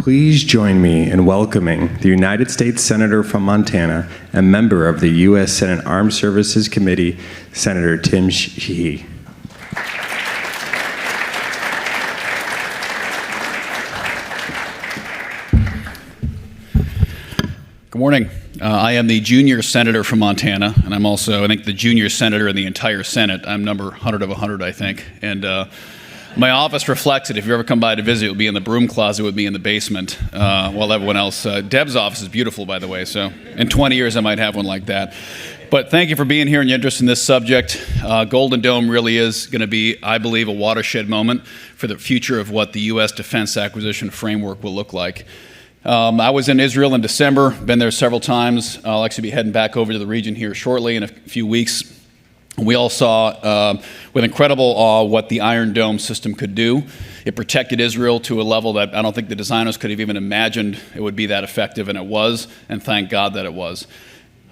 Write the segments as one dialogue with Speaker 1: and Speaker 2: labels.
Speaker 1: please join me in welcoming the United States Senator from Montana and member of the U.S. Senate Armed Services Committee, Senator Tim Sheehy.
Speaker 2: Good morning. I am the junior senator from Montana, and I'm also, I think, the junior senator in the entire Senate. I'm number 100 of 100, I think. And my office reflects it. If you ever come by to visit, you'll be in the broom closet with me in the basement, while everyone else. Deb's office is beautiful, by the way, so in 20 years I might have one like that. But thank you for being here and your interest in this subject. Golden Dome really is going to be, I believe, a watershed moment for the future of what the U.S. defense acquisition framework will look like. I was in Israel in December, been there several times. I'll actually be heading back over to the region here shortly in a few weeks. We all saw with incredible awe what the Iron Dome system could do. It protected Israel to a level that I don't think the designers could have even imagined it would be that effective, and it was, and thank God that it was.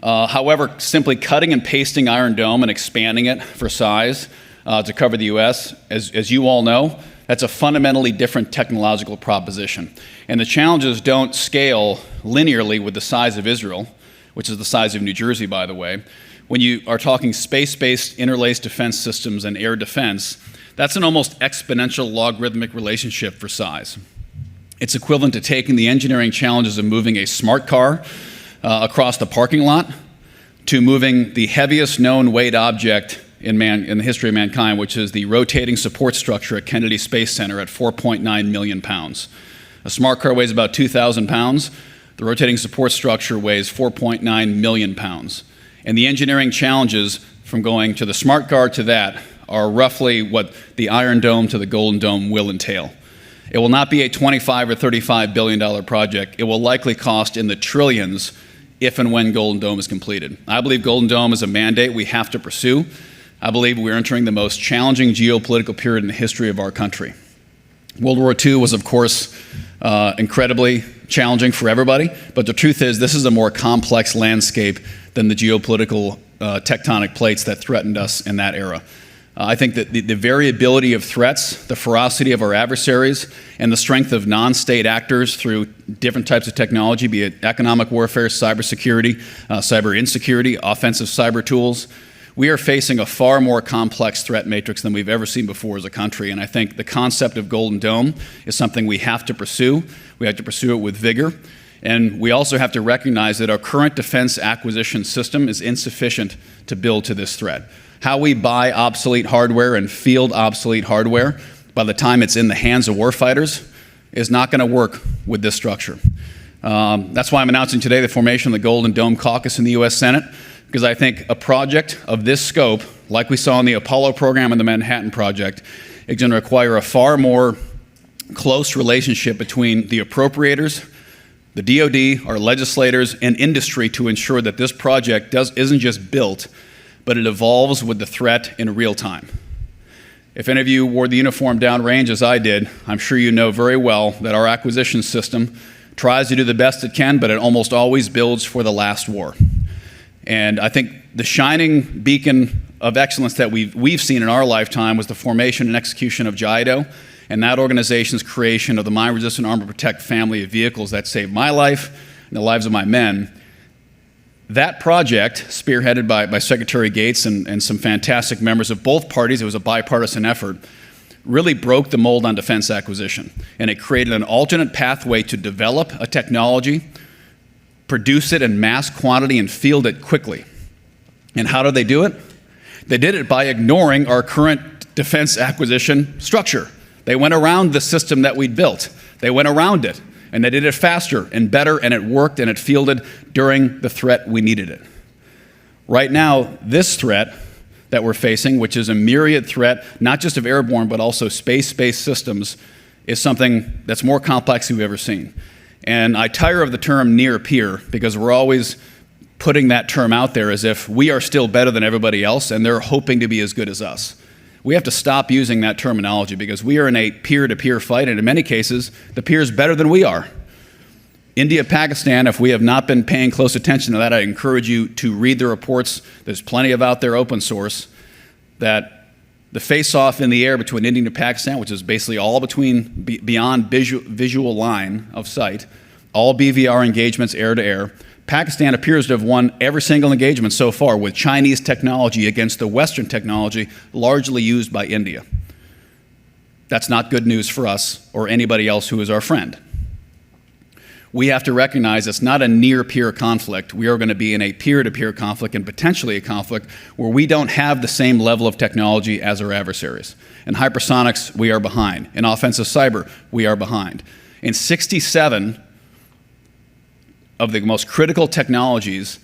Speaker 2: However, simply cutting and pasting Iron Dome and expanding it for size to cover the U.S., as you all know, that's a fundamentally different technological proposition. And the challenges don't scale linearly with the size of Israel, which is the size of New Jersey, by the way. When you are talking space-based interlaced defense systems and air defense, that's an almost exponential logarithmic relationship for size. It's equivalent to taking the engineering challenges of moving a smart car across the parking lot to moving the heaviest known weight object in the history of mankind, which is the rotating support structure at Kennedy Space Center at 4.9 million pounds. A smart car weighs about 2,000 pounds. The rotating support structure weighs 4.9 million pounds. And the engineering challenges from going to the smart car to that are roughly what the Iron Dome to the Golden Dome will entail. It will not be a $25 or $35 billion project. It will likely cost in the trillions if and when Golden Dome is completed. I believe Golden Dome is a mandate we have to pursue. I believe we're entering the most challenging geopolitical period in the history of our country. World War II was, of course, incredibly challenging for everybody, but the truth is this is a more complex landscape than the geopolitical tectonic plates that threatened us in that era. I think that the variability of threats, the ferocity of our adversaries, and the strength of non-state actors through different types of technology, be it economic warfare, cybersecurity, cyber insecurity, offensive cyber tools, we are facing a far more complex threat matrix than we've ever seen before as a country, and I think the concept of Golden Dome is something we have to pursue. We have to pursue it with vigor, and we also have to recognize that our current defense acquisition system is insufficient to build to this threat. How we buy obsolete hardware and field obsolete hardware by the time it's in the hands of warfighters is not going to work with this structure. That's why I'm announcing today the formation of the Golden Dome Caucus in the U.S. Senate, because I think a project of this scope, like we saw in the Apollo program and the Manhattan Project, is going to require a far more close relationship between the appropriators, the DoD, our legislators, and industry to ensure that this project isn't just built, but it evolves with the threat in real time. If any of you wore the uniform downrange as I did, I'm sure you know very well that our acquisition system tries to do the best it can, but it almost always builds for the last war. And I think the shining beacon of excellence that we've seen in our lifetime was the formation and execution of JIDO, and that organization's creation of the Mine Resistant Armor Protect family of vehicles that saved my life and the lives of my men. That project, spearheaded by Secretary Gates and some fantastic members of both parties, it was a bipartisan effort, really broke the mold on defense acquisition. And it created an alternate pathway to develop a technology, produce it in mass quantity, and field it quickly. And how did they do it? They did it by ignoring our current defense acquisition structure. They went around the system that we'd built. They went around it, and they did it faster and better, and it worked, and it fielded during the threat we needed it. Right now, this threat that we're facing, which is a myriad threat, not just of airborne, but also space-based systems, is something that's more complex than we've ever seen. And I tire of the term near peer, because we're always putting that term out there as if we are still better than everybody else and they're hoping to be as good as us. We have to stop using that terminology, because we are in a peer-to-peer fight, and in many cases, the peer is better than we are. India, Pakistan, if we have not been paying close attention to that, I encourage you to read the reports. There's plenty of out there open source that The face-off in the air between India and Pakistan, which is basically all beyond visual line of sight, all BVR engagements air-to-air. Pakistan appears to have won every single engagement so far with Chinese technology against the Western technology largely used by India. That's not good news for us or anybody else who is our friend. We have to recognize it's not a near-peer conflict. We are going to be in a peer-to-peer conflict and potentially a conflict where we don't have the same level of technology as our adversaries. In hypersonics, we are behind. In offensive cyber, we are behind. In 67 of the most critical technologies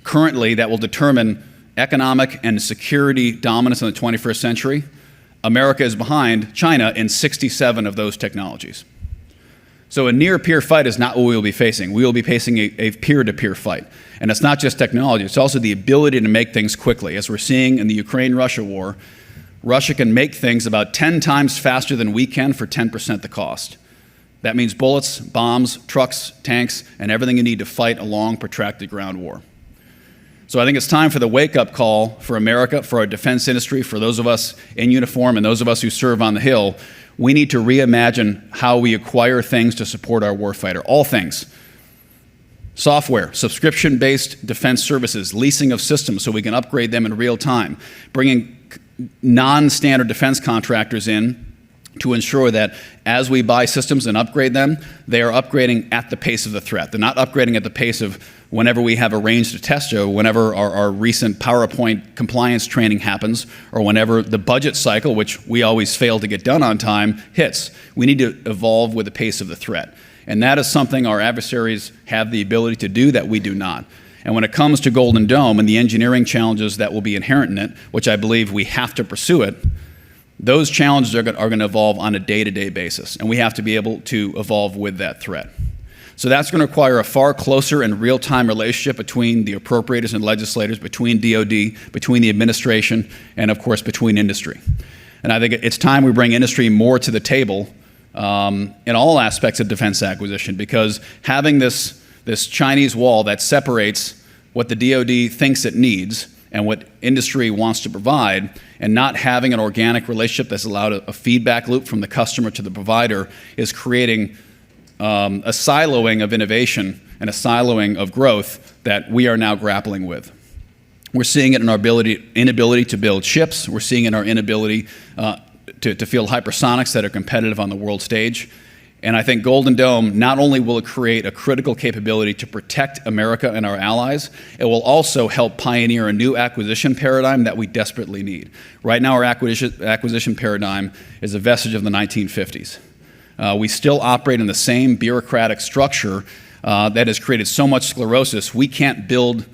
Speaker 2: currently that will determine economic and security dominance in the 21st century, America is behind China in 67 of those technologies. So a near-peer fight is not what we will be facing. We will be facing a peer-to-peer fight. And it's not just technology, it's also the ability to make things quickly. As we're seeing in the Ukraine-Russia war, Russia can make things about 10 times faster than we can for 10% the cost. That means bullets, bombs, trucks, tanks, and everything you need to fight a long, protracted ground war. So I think it's time for the wake-up call for America, for our defense industry, for those of us in uniform and those of us who serve on the Hill. We need to reimagine how we acquire things to support our warfighter. All things. Software, subscription-based defense services, leasing of systems so we can upgrade them in real time, bringing non-standard defense contractors in to ensure that as we buy systems and upgrade them, they are upgrading at the pace of the threat. They're not upgrading at the pace of whenever we have arranged a test show, whenever our recent PowerPoint compliance training happens, or whenever the budget cycle, which we always fail to get done on time, hits. We need to evolve with the pace of the threat. And that is something our adversaries have the ability to do that we do not. And when it comes to Golden Dome and the engineering challenges that will be inherent in it, which I believe we have to pursue it, those challenges are going to evolve on a day-to-day basis, and we have to be able to evolve with that threat. So that's going to require a far closer and real-time relationship between the appropriators and legislators, between DoD, between the administration, and of course between industry. And I think it's time we bring industry more to the table in all aspects of defense acquisition, because having this Chinese wall that separates what the DoD thinks it needs and what industry wants to provide, and not having an organic relationship that's allowed a feedback loop from the customer to the provider, is creating a siloing of innovation and a siloing of growth that we are now grappling with. We're seeing it in our inability to build ships. We're seeing it in our inability to field hypersonics that are competitive on the world stage. And I think Golden Dome, not only will it create a critical capability to protect America and our allies, it will also help pioneer a new acquisition paradigm that we desperately need. Right now, our acquisition paradigm is a vestige of the 1950s. We still operate in the same bureaucratic structure that has created so much sclerosis, we can't build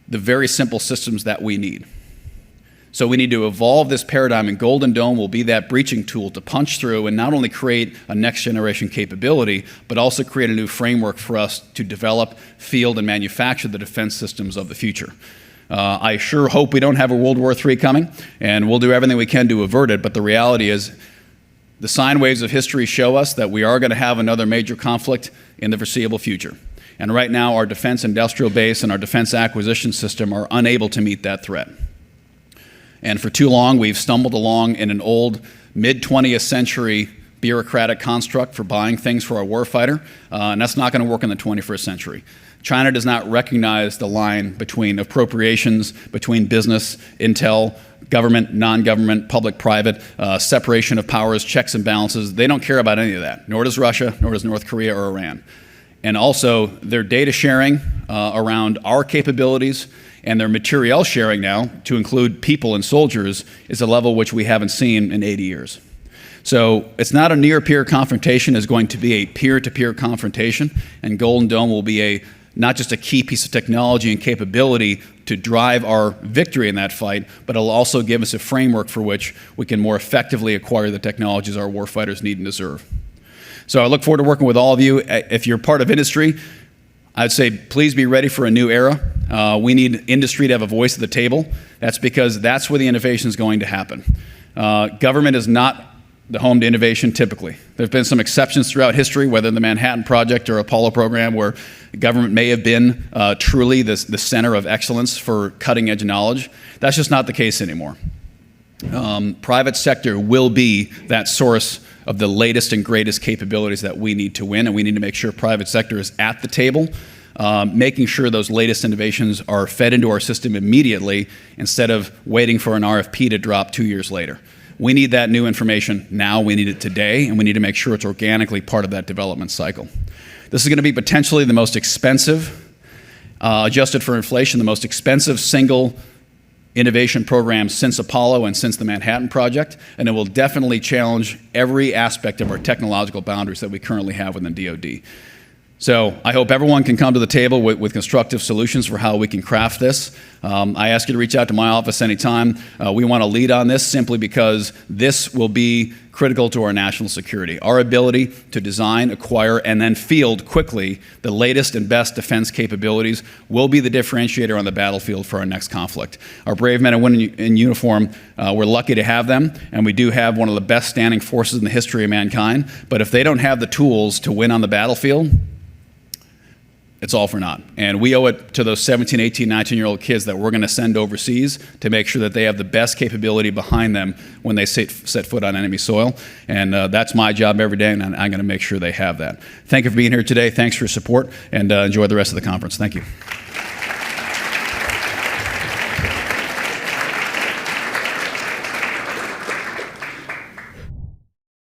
Speaker 2: the very simple systems that we need. So we need to evolve this paradigm, and Golden Dome will be that breaching tool to punch through and not only create a next generation capability, but also create a new framework for us to develop, field, and manufacture the defense systems of the future. I sure hope we don't have a World War III coming, and we'll do everything we can to avert it, but the reality is the sine waves of history show us that we are going to have another major conflict in the foreseeable future. And right now, our defense industrial base and our defense acquisition system are unable to meet that threat. And for too long, we've stumbled along in an old mid-20th century bureaucratic construct for buying things for our warfighter, and that's not going to work in the 21st century. China does not recognize the line between appropriations, between business, intel, government, non-government, public-private, separation of powers, checks and balances. They don't care about any of that, nor does Russia, nor does North Korea or Iran. And also, their data sharing around our capabilities and their materiel sharing now, to include people and soldiers, is a level which we haven't seen in 80 years. So it's not a near-peer confrontation, it's going to be a peer-to-peer confrontation, and Golden Dome will be not just a key piece of technology and capability to drive our victory in that fight, but it'll also give us a framework for which we can more effectively acquire the technologies our warfighters need and deserve. So I look forward to working with all of you. If you're part of industry, I'd say please be ready for a new era. We need industry to have a voice at the table. That's because that's where the innovation is going to happen. Government is not the home to innovation typically. There have been some exceptions throughout history, whether the Manhattan Project or Apollo program, where government may have been truly the center of excellence for cutting edge knowledge. That's just not the case anymore. Private sector will be that source of the latest and greatest capabilities that we need to win, and we need to make sure private sector is at the table, making sure those latest innovations are fed into our system immediately instead of waiting for an RFP to drop 2 years later. We need that new information now, we need it today, and we need to make sure it's organically part of that development cycle. This is going to be potentially the most expensive, adjusted for inflation, the most expensive single innovation program since Apollo and since the Manhattan Project, and it will definitely challenge every aspect of our technological boundaries that we currently have within DoD. So I hope everyone can come to the table with constructive solutions for how we can craft this. I ask you to reach out to my office anytime. We want to lead on this simply because this will be critical to our national security. Our ability to design, acquire, and then field quickly the latest and best defense capabilities will be the differentiator on the battlefield for our next conflict. Our brave men and women in uniform, we're lucky to have them, and we do have one of the best standing forces in the history of mankind. But if they don't have the tools to win on the battlefield, it's all for naught. And we owe it to those 17, 18, 19-year-old kids that we're going to send overseas to make sure that they have the best capability behind them when they set foot on enemy soil. And that's my job every day, and I'm going to make sure they have that. Thank you for being here today. Thanks for your support, and enjoy the rest of the conference. Thank you.